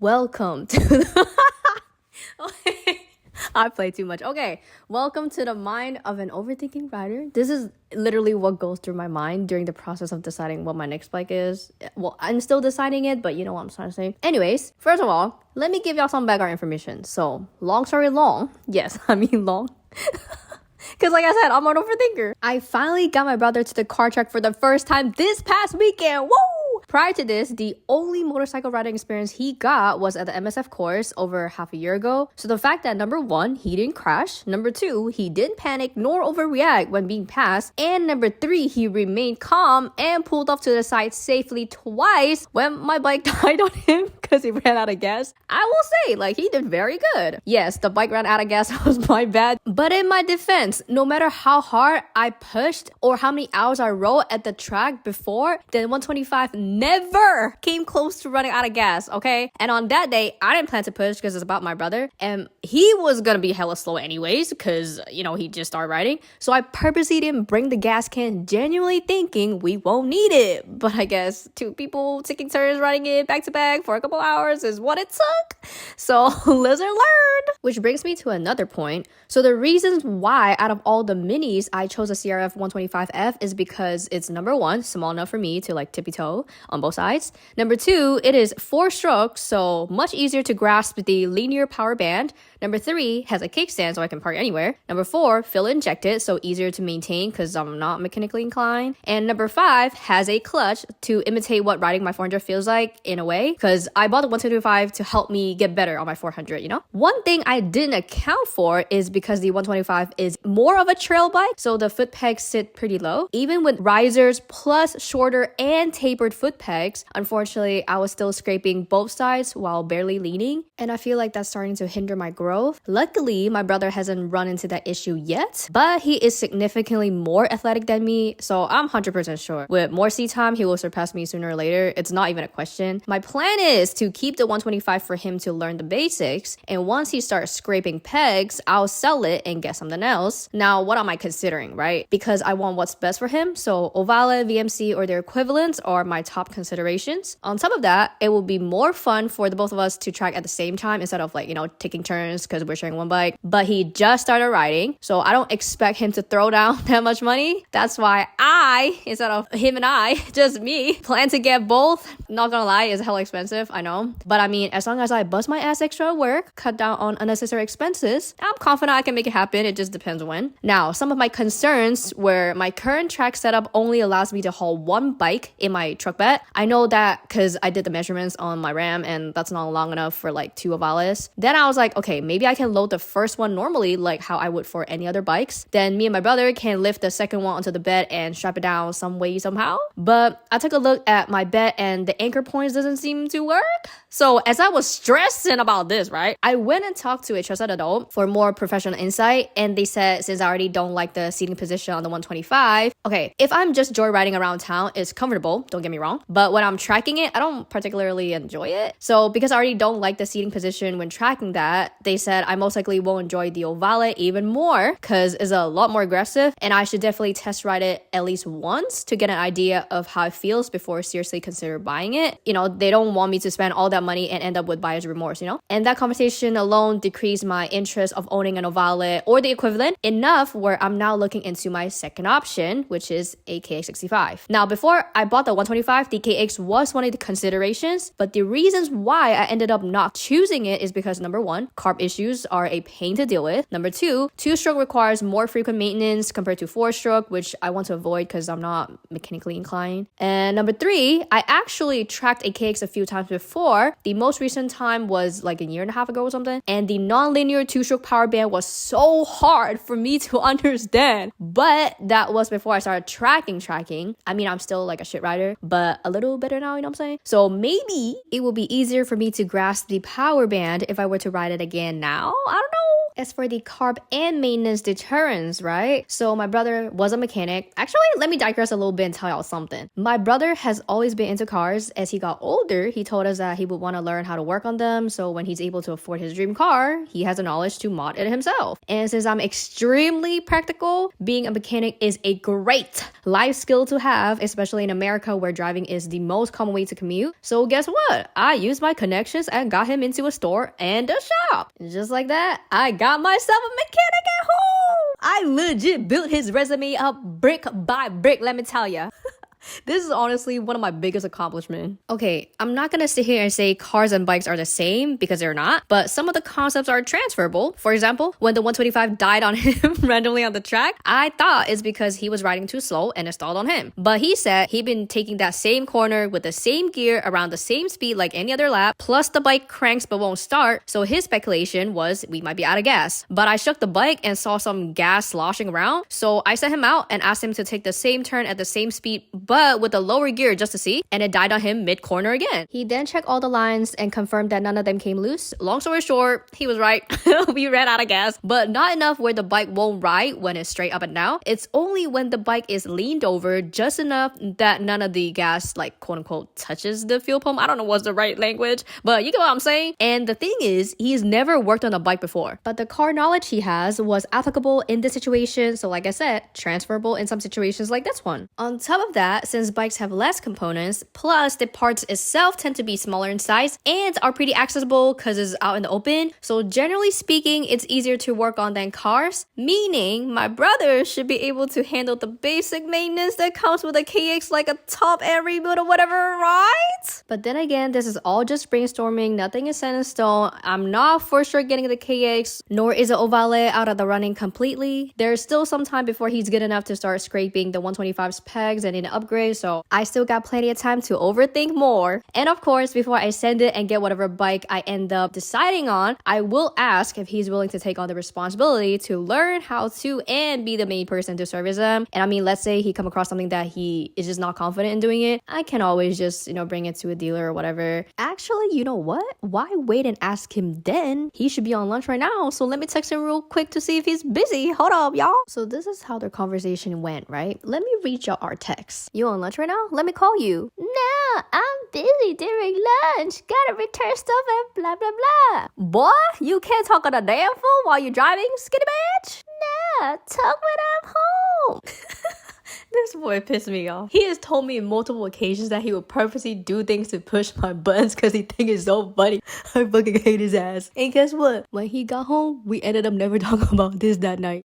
Welcome to I play too much. Okay, welcome to the mind of an overthinking rider. This is literally what goes through my mind during the process of deciding what my next bike is. Well, I'm still deciding it, but you know what I'm trying to say. Anyways, first of all, let me give y'all some background information. So, long story long. Yes, I mean long. Because like I said, I'm an overthinker. I finally got my brother to the car track for the first time this past weekend. Woo! Prior to this, the only motorcycle riding experience he got was at the MSF course over half a year ago. So the fact that number one, he didn't crash. Number two, he didn't panic nor overreact when being passed. And number three, he remained calm and pulled off to the side safely twice when my bike died on him because he ran out of gas. I will say, like, he did very good. Yes, the bike ran out of gas was my bad. But in my defense, no matter how hard I pushed or how many hours I rode at the track before, the 125 never came close to running out of gas, okay? And on that day, I didn't plan to push because it's about my brother. And he was gonna be hella slow anyways because, you know, he just started riding. So I purposely didn't bring the gas can, genuinely thinking we won't need it. But I guess two people taking turns riding it back to back for a couple hours is what it took. So lesson learned. Which brings me to another point. So the reasons why out of all the minis I chose a CRF 125F is because it's number one, small enough for me to like tippy toe on both sides. Number two, it is 4-stroke, so much easier to grasp the linear power band. Number three, has a kickstand so I can park anywhere. Number four, fuel injected, so easier to maintain because I'm not mechanically inclined. And number five, has a clutch to imitate what riding my 400 feels like in a way because I bought the 125 to help me get better on my 400, you know? One thing I didn't account for is because the 125 is more of a trail bike, so the foot pegs sit pretty low. Even with risers plus shorter and tapered foot pegs, unfortunately, I was still scraping both sides while barely leaning, and I feel like that's starting to hinder my growth. Luckily, my brother hasn't run into that issue yet, but he is significantly more athletic than me, so I'm 100% sure. With more seat time, he will surpass me sooner or later. It's not even a question. My plan is to keep the 125 for him to learn the basics, and once he starts scraping pegs, I'll sell it and get something else. Now, what am I considering, right? Because I want what's best for him, so Ohvale, VMC, or their equivalents are my top considerations. On top of that, it will be more fun for the both of us to track at the same time instead of like, you know, taking turns because we're sharing one bike. But he just started riding, so I don't expect him to throw down that much money. That's why I, instead of him and I, just me, plan to get both. Not gonna lie, it's hella expensive, I know. But I mean, as long as I bust my ass extra at work, cut down on unnecessary expenses, I'm confident I can make it happen. It just depends when. Now, some of my concerns were my current track setup only allows me to haul one bike in my truck bed. I know that because I did the measurements on my RAM and that's not long enough for like 2 Ohvales. Then I was like, okay, maybe I can load the first one normally like how I would for any other bikes. Then me and my brother can lift the second one onto the bed and strap it down some way somehow. But I took a look at my bed and the anchor points doesn't seem to work. So as I was stressing about this, right, I went and talked to a trusted adult for more professional insight, and they said since I already don't like the seating position on the 125, okay, if I'm just joyriding around town, it's comfortable, don't get me wrong, but when I'm tracking it, I don't particularly enjoy it. So because I already don't like the seating position when tracking that, they said I most likely won't enjoy the Ohvale even more because it's a lot more aggressive, and I should definitely test ride it at least once to get an idea of how it feels before seriously consider buying it. You know, they don't want me to spend all that money and end up with buyer's remorse, you know? And that conversation alone decreased my interest of owning an Ohvale or the equivalent enough where I'm now looking into my second option, which is a KX65. Now, before I bought the 125, the KX was one of the considerations, but the reasons why I ended up not choosing it is because number one, carb issues are a pain to deal with. Number two, 2-stroke requires more frequent maintenance compared to 4-stroke, which I want to avoid because I'm not mechanically inclined. And number three, I actually tracked a KX a few times before. The most recent time was like a year and a half ago or something, and the non-linear 2-stroke power band was so hard for me to understand. But that was before I started tracking. I mean, I'm still like a shit rider, but a little better now, you know what I'm saying? So maybe it will be easier for me to grasp the power band if I were to ride it again now. I don't know. As for the carb and maintenance deterrence, right? So my brother was a mechanic. Actually, let me digress a little bit and tell y'all something. My brother has always been into cars. As he got older, he told us that he would want to learn how to work on them. So when he's able to afford his dream car, he has the knowledge to mod it himself. And since I'm extremely practical, being a mechanic is a great life skill to have, especially in America where driving is the most common way to commute. So guess what? I used my connections and got him into a store and a shop. Just like that, I got myself a mechanic at home. I legit built his resume up brick by brick, let me tell ya. This is honestly one of my biggest accomplishments. Okay, I'm not gonna sit here and say cars and bikes are the same because they're not, but some of the concepts are transferable. For example, when the 125 died on him randomly on the track, I thought it's because he was riding too slow and it stalled on him. But he said he'd been taking that same corner with the same gear around the same speed like any other lap, plus the bike cranks but won't start, so his speculation was we might be out of gas. But I shook the bike and saw some gas sloshing around, so I sent him out and asked him to take the same turn at the same speed, but with a lower gear just to see, and it died on him mid-corner again. He then checked all the lines and confirmed that none of them came loose. Long story short, he was right. We ran out of gas, but not enough where the bike won't ride when it's straight up and down. It's only when the bike is leaned over just enough that none of the gas, like quote unquote, touches the fuel pump. I don't know what's the right language, but you get what I'm saying. And the thing is, he's never worked on a bike before, but the car knowledge he has was applicable in this situation. So like I said, transferable in some situations like this one. On top of that, since bikes have less components, plus the parts itself tend to be smaller in size and are pretty accessible because it's out in the open, so generally speaking, it's easier to work on than cars, meaning my brother should be able to handle the basic maintenance that comes with a KX, like a top end reboot or whatever, right? But then again, this is all just brainstorming, nothing is set in stone. I'm not for sure getting the KX, nor is the Ohvale out of the running completely. There's still some time before he's good enough to start scraping the 125's pegs and in an upgrade, so I still got plenty of time to overthink more. And of course, before I send it and get whatever bike I end up deciding on, I will ask if he's willing to take on the responsibility to learn how to and be the main person to service them. And I mean, let's say he come across something that he is just not confident in doing it, I can always just, bring it to a dealer or whatever. Actually, you know what? Why wait and ask him then? He should be on lunch right now, so let me text him real quick to see if he's busy. Hold up, y'all. So this is how their conversation went, right? Let me read y'all our text. You on lunch right now? Let me call you. No, I'm busy during lunch. Gotta return stuff and blah, blah, blah. Boy, you can't talk on a damn phone while you're driving, skinny bitch. No, talk when I'm home. This boy pissed me off. He has told me on multiple occasions that he would purposely do things to push my buttons because he thinks it's so funny. I fucking hate his ass. And guess what? When he got home, we ended up never talking about this that night.